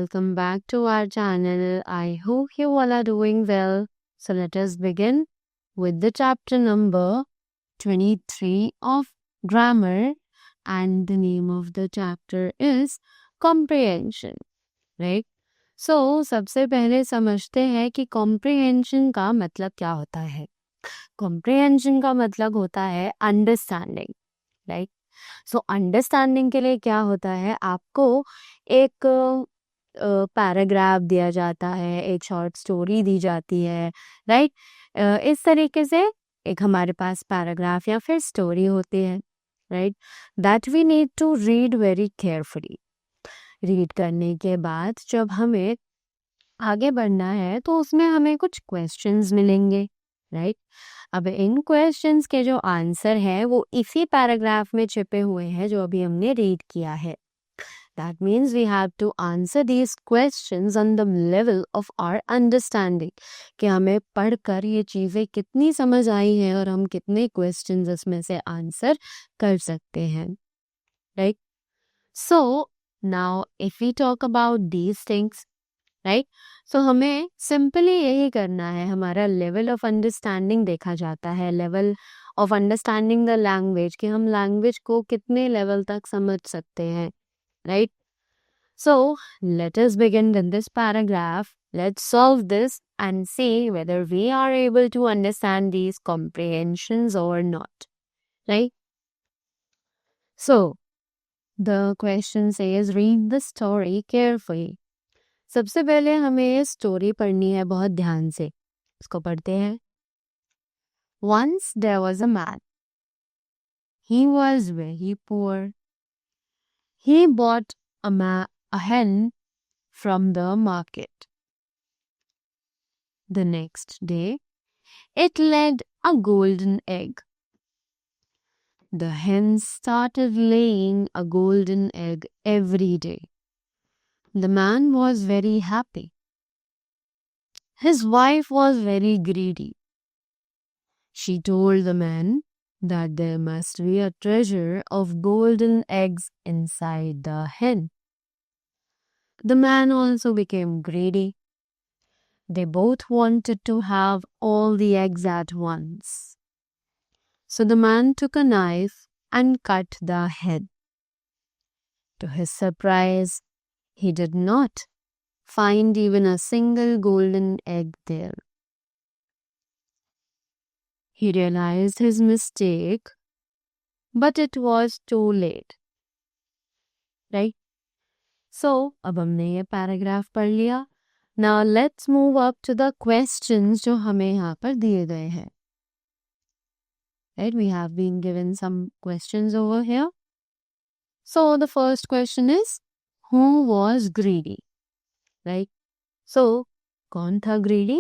welcome back to our channel. I hope you all are doing well. So let us begin with the chapter number 23 of grammar, and the name of the chapter is comprehension, right? So सबसे पहले समझते हैं कि comprehension का मतलब क्या होता है. Comprehension का मतलब होता है understanding, right? सो अंडरस्टैंडिंग के लिए क्या होता है, आपको एक पैराग्राफ दिया जाता है, एक शॉर्ट स्टोरी दी जाती है, राइट. इस तरीके से एक हमारे पास पैराग्राफ या फिर स्टोरी होती है, right, that we need to read very carefully. Read करने के बाद जब हमें आगे बढ़ना है तो उसमें हमें कुछ क्वेश्चंस मिलेंगे, राइट. अब इन क्वेश्चंस के जो आंसर है वो इसी पैराग्राफ में छिपे हुए हैं जो अभी हमने रीड किया है. That means we have to answer these questions on the level of our understanding, कि हमें पढ़कर ये चीज़ें कितनी समझ आई हैं और हम कितने क्वेश्चंस इसमें से आंसर कर सकते हैं, right. So now if we talk about these things, right, so हमें सिंपली यही करना है. हमारा लेवल ऑफ अंडरस्टैंडिंग देखा जाता है, level of understanding the language, कि हम लैंग्वेज को कितने लेवल तक समझ सकते हैं, right. So let us begin with this paragraph. Let's solve this and see whether we are able to understand these comprehensions और not, right. So the question says read the story carefully. सबसे पहले हमें ये story पढ़नी है बहुत ध्यान से. इसको पढ़ते हैं. Once there was a man. He was very poor. He bought a hen from the market. The next day, it laid a golden egg. The hen started laying a golden egg every day. The man was very happy. His wife was very greedy. She told the man that there must be a treasure of golden eggs inside the hen. The man also became greedy. They both wanted to have all the eggs at once. So the man took a knife and cut the head. To his surprise, he did not find even a single golden egg there. He realized his mistake, but it was too late. Right? So, अब हमने ये paragraph पढ़ लिया. Now let's move up to the questions जो हमें यहाँ पर दिए गए हैं. Right? We have been given some questions over here. So the first question is, who was greedy? Right? So, कौन था greedy?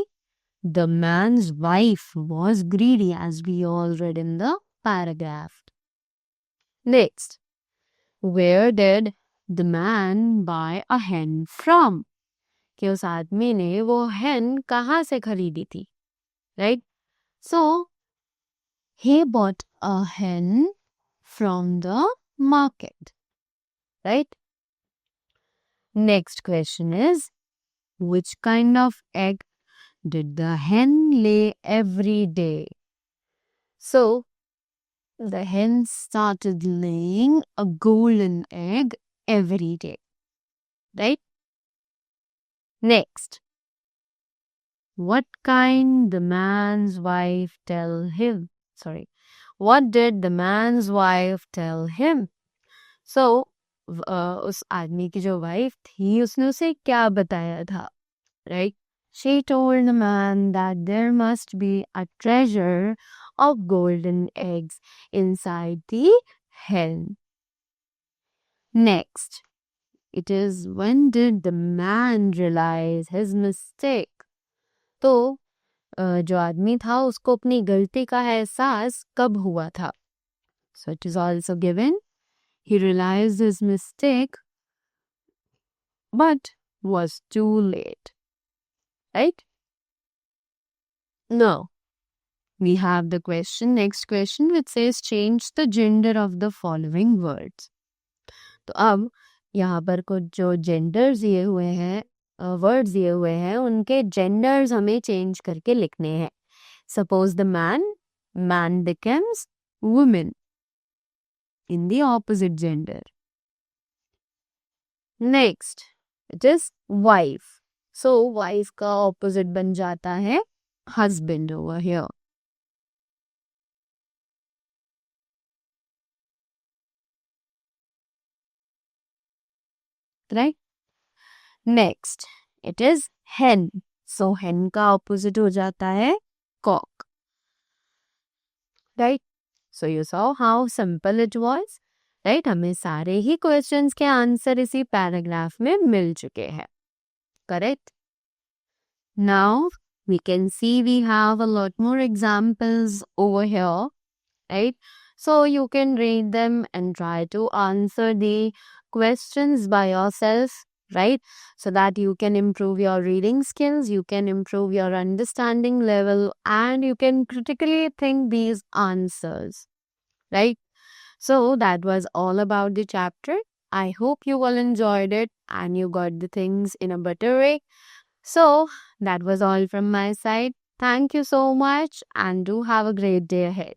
The man's wife was greedy, as we all read in the paragraph. Next, where did the man buy a hen from? कि उस आदमी ने वो hen कहाँ से खरीदी थी? Right? So, he bought a hen from the market. Right? Next question is, which kind of egg did the hen lay every day? So, the hen started laying a golden egg every day. Right? Next, what kind the man's wife tell him? Sorry, what did the man's wife tell him? So, उस आदमी की जो wife थी उसने उसे क्या बताया था? Right? She told the man that there must be a treasure of golden eggs inside the hen. Next, it is when did the man realize his mistake? तो जो आदमी था उसको अपनी गलती का एहसास कब हुआ था? So it is also given. He realized his mistake, but was too late. Right? No. We have the question, next question, which says change the gender of the following words. तो अब यहाँ पर कुछ जो जेंडर्स दिए हुए हैं, words दिए हुए हैं, उनके जेंडर्स हमें चेंज करके लिखने हैं. Suppose the man becomes woman in the opposite gender. Next, it is wife. So wife का opposite बन जाता है husband over here. Right? Next, it is hen. So hen का opposite हो जाता है cock. Right? So you saw how simple it was. Right? हमें सारे ही questions के आंसर इसी पैराग्राफ में मिल चुके हैं. Correct? Now we can see we have a lot more examples over here, right? So you can read them and try to answer the questions by yourself, right? So that you can improve your reading skills, you can improve your understanding level, and you can critically think these answers, right? So that was all about the chapter. I hope you all enjoyed it and you got the things in a better way. So that was all from my side. Thank you so much and do have a great day ahead.